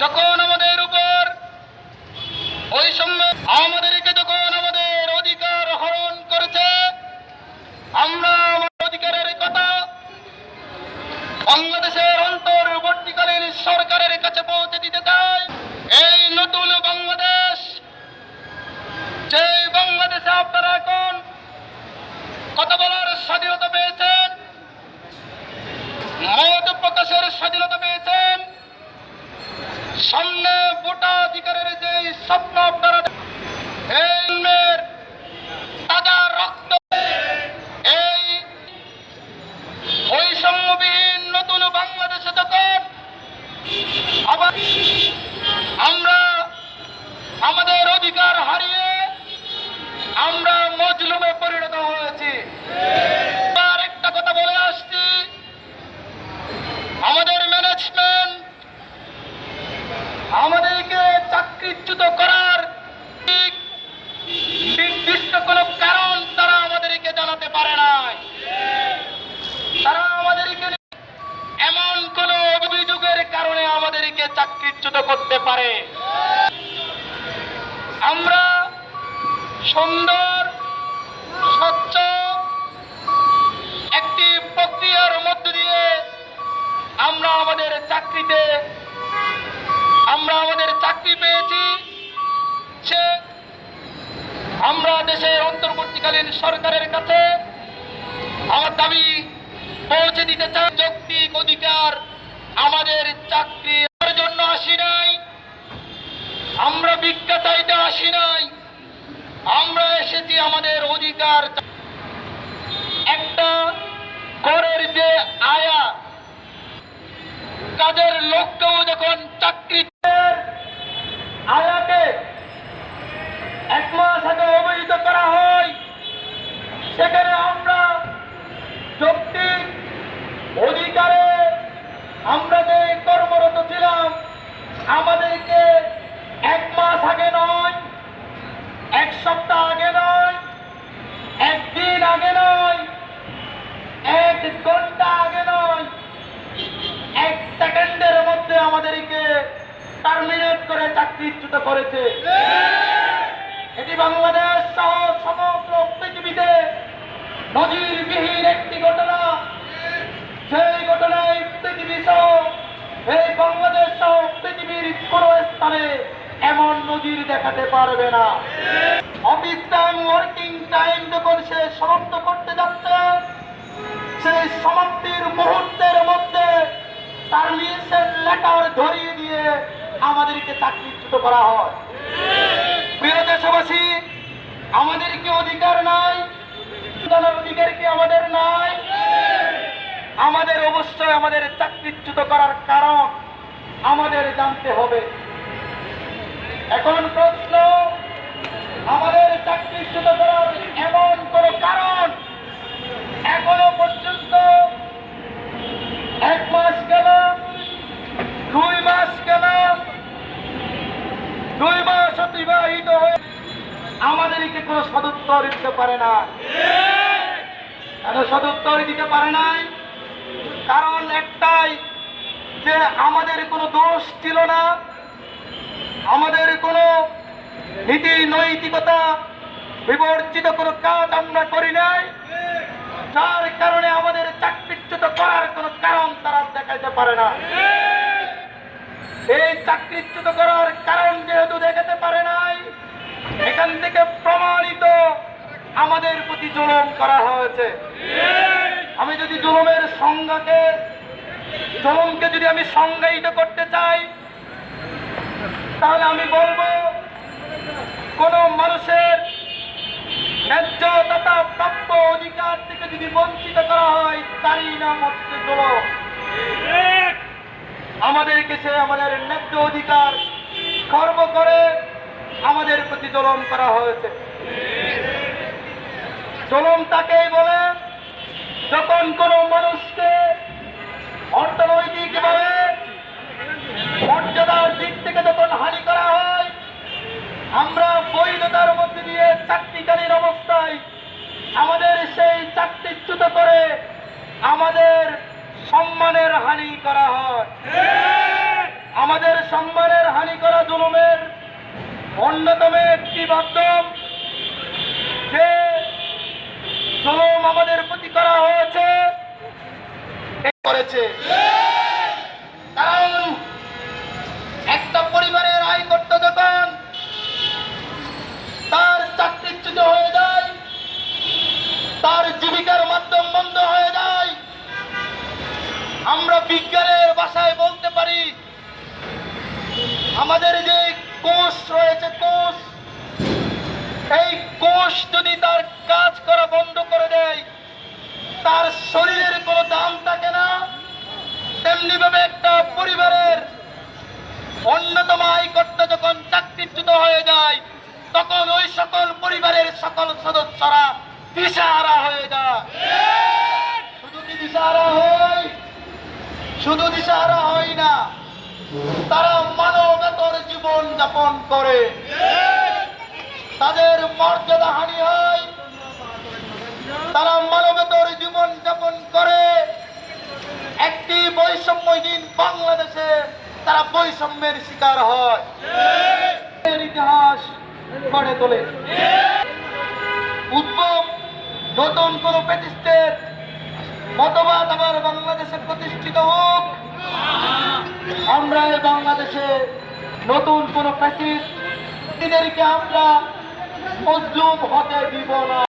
যখন আমাদের উপর বৈষম্য, আমাদেরকে যখন আমাদের অধিকার হরণ করেছে, আমরা আমাদের অধিকারের কথা বাংলাদেশের অন্তর্বর্তীকালীন সরকারের কাছে পৌঁছে দিতে চাই। এই নতুন বাংলাদেশ, যে বাংলাদেশে আপনারা এখন কথা বলার স্বাধীনতা পেয়েছেন, মত প্রকাশের স্বাধীনতা পেয়েছেন, সামনে ভোটাধিকারের যে স্বপ্ন আপনারা এই তাজা রক্ত, এই বৈষম্যবিহীন নতুন বাংলাদেশে তখন আবার আমরা আমাদের অধিকার হারিয়ে আমরা মজলুমে পরিণত হয়েছি। আর একটা কথা বলে আসছি, আমাদের ম্যানেজমেন্ট আমাদেরকে চাকরিচ্যুত করার নির্দিষ্ট কোনো কারণ তারা আমাদেরকে জানাতে পারে নাই। তারা আমাদেরকে এমন কোন অভিযোগের কারণে আমাদেরকে চাকরিচ্যুত করতে পারে। আমরা সুন্দর স্বচ্ছ একটি প্রক্রিয়ার মধ্য দিয়ে আমরা আমাদের চাকরি পেয়েছি। আমরা দেশের অন্তর্বর্তীকালীন সরকারের কাছে আমার দাবি পৌঁছে দিতে চাই। যৌক্তিক অধিকার, আমাদের চাকরির জন্য আসি নাই, আমরা ভিক্ষা চাইতে আসি নাই, আমরা এসেছি আমাদের অধিকার। একটা করের যে আয়া, কাজের লোককেও যখন চাকরির আয়াকে 1 মাস আগে অবহিত করা হয়, সেখানে আমরা যৌক্তিক অধিকারে আমরা যে কর্মরত ছিলাম, আমাদেরকে 1 মাস আগে নয়, 1 সপ্তাহ আগে নয়, 1 দিন আগে নয়, 1 ঘন্টা আগে নয়, 1 সেকেন্ডের মধ্যে আমাদেরকে টার্মিনেট করে চাকরিচ্যুত করেছে। এটি বাংলাদেশ সহ সমগ্র পৃথিবীতে নজিরবিহীন একটি ঘটনা। সেই ঘটনায় পৃথিবী সহ এই বাংলাদেশ সহ পৃথিবীর কোন স্থানে এমন নজির দেখাতে পারবে না। অফিস টাইম, ওয়ার্কিং টাইম যখন সে সমাপ্ত করতে যাচ্ছে, সেই সমাপ্তির মুহূর্তের মধ্যে টার্মিনেশন লেটার ধরিয়ে দিয়ে আমাদেরকে চাকরিচ্যুত করা হয়। প্রিয় দেশবাসী, আমাদের কি অধিকার নাই? অধিকার কি আমাদের নাই? আমাদের অবশ্যই আমাদের চাকরিচ্যুত করার কারণ আমাদের জানতে হবে। এখন প্রশ্ন, আমাদের চাকরিচ্যুত করার এমন কোন কারণ এখনো পর্যন্ত 1 মাস গেল, 2 মাস গেল, 2 মাস অতিবাহিত হয়ে আমাদেরকে কোনো সদুত্তর দিতে পারে না। কেন সদুত্তর দিতে পারে নাই? কারণ একটাই, যে আমাদের কোনো দোষ ছিল না, আমাদের কোনো নীতি নৈতিকতা বিবর্জিত কোনো কাজ আমরা করি নাই, যার কারণে আমাদের চাকরিচ্যুত করার কোনো কারণ তারা দেখাতে পারে না। এই চাকরিচ্যুত করার কারণ যেহেতু দেখাতে পারে নাই, এখান থেকে প্রমাণিত আমাদের প্রতি জুলুম করা হয়েছে। আমি যদি জুলুমকে যদি আমি সংজ্ঞায়িত করতে চাই, তাহলে আমি বলবো, কোন মানুষের ন্যায্য তথা প্রাপ্য অধিকার থেকে যদি বঞ্চিত করা হয়, তারই নাম হচ্ছে জুলুম। আমাদেরকে সে আমাদের ন্যায্য অধিকার খর্ব করে আমাদের প্রতি জুলুম করা হয়েছে। জুলুম তাকেই বলে যখন কোন মানুষকে অর্থনৈতিকভাবে মর্যাদার দিক থেকে যখন হানি করা হয়, আমরা বৈধতার মধ্যে দিয়ে চাকরিকালীন অবস্থায় আমাদের সেই চাকরিচ্যুত করে আমাদের সম্মানের হানি করা হয়। আমাদের সম্মান সম্মানের হানি করা জুলুমের অন্যতম একটি মাধ্যম যে জুলুম আমাদের প্রতি করা হয়েছে করেছে। কারণ একটা পরিবারের আয় করতে যখন তার চাকরিচ্যুত হয়ে যায়, তার জীবিকার মাধ্যম বন্ধ হয়ে যায়, আমরা বিজ্ঞানের ভাষায় বলতে পারি আমাদের যে কোষ রয়েছে, কোষ, এই কোষ যদি তার কাজ করা বন্ধ করে দেয়, তার শরীরের কোনো দাম থাকে না। তেমনি ভাবে একটা পরিবারের অন্যতম আয়কর্তা যখন চাকরিচ্যুত হয়ে যায়, তখন ওই সকল পরিবারের সকল সদস্যরা দিশাহারা হয়ে যায়। শুধু কি দিশাহারা হয়? শুধু দিশাহারা হয় না, তারা মানবেতর জীবন যাপন করে, তাদের মর্যাদা হানি হয়, তারা মানবেতর জীবন যাপন করে। একটি বৈষম্যহীন বাংলাদেশে তারা বৈষম্যের শিকার হয়, ইতিহাস গড়ে তোলে। উদ্ভব নতুন কোন প্রতিষ্ঠের মতবাদ আবার বাংলাদেশে প্রতিষ্ঠিত হোক, আমরা এই বাংলাদেশে নতুন কোন ফ্যাসিস্ট এদেরকে আমরা মজলুম হতে দিব না।